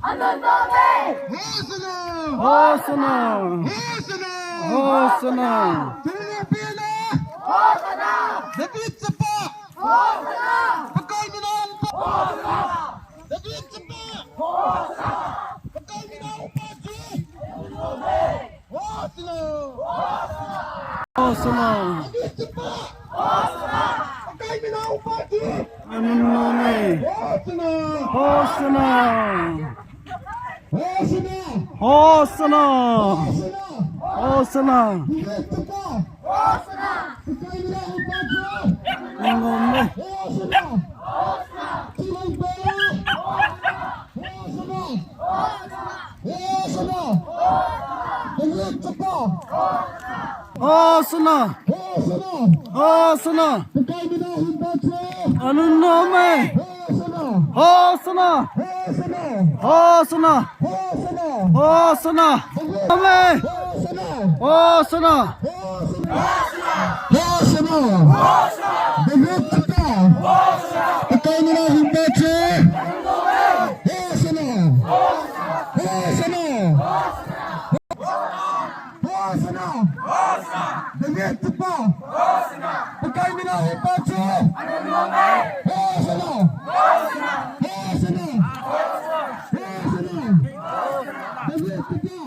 Anun nomme. Hosanna! Hosanna! Hosanna. David Sapa! Hosanna. Pakai minang pa! Hosanna. David Sapa! Hosanna. Pakai minang pagi! Hosanna! Hosanna! David Sapa! Hosanna. Pakai minang pagi! Anun nomme! Hosanna! Hosanna! Hosanna! Hosanna! Hosanna! Hosanna! David Sapa! Hosanna. Pakai minang pagi! nomme! Hosanna! Tulang pera! Hosanna! Hosanna! David Sapa! Hosanna! Hosanna! Hosanna! Pakai minang pagi! Anun nomme! Hosanna! Hosanna! Hosanna! Hosanna! Hosanna! Hosanna! Nomme! Hosanna! Hosanna! Hosanna! David Sapa! Pakai minang pagi! Hosanna! Hosanna! Hosanna! David Sapa! Pakai minang pagi! Hosanna! Hosanna! Hosanna! David Sapa!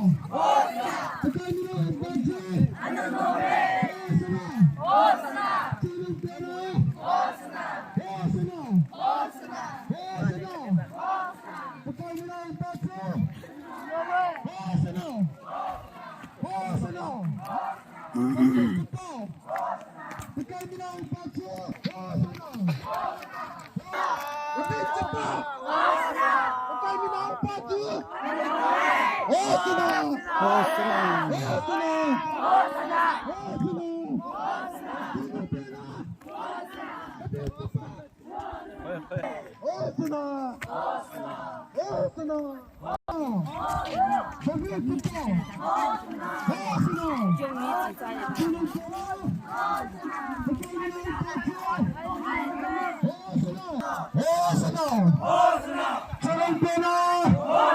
Pakai minang pagi! Hosanna! Tulang pera! Hosanna! Hosanna! Pakai minang pagi! Hosanna! Hosanna! David Sapa! Pakai minang pagi! Hosanna! David Sapa! Pakai minang pagi! Hosanna! Hosanna! Hosanna! Hosanna. Hosanna! Hosanna! David Sapa! Hosanna! Tulang pera! Pakai minang pagi! Hosanna! Hosanna!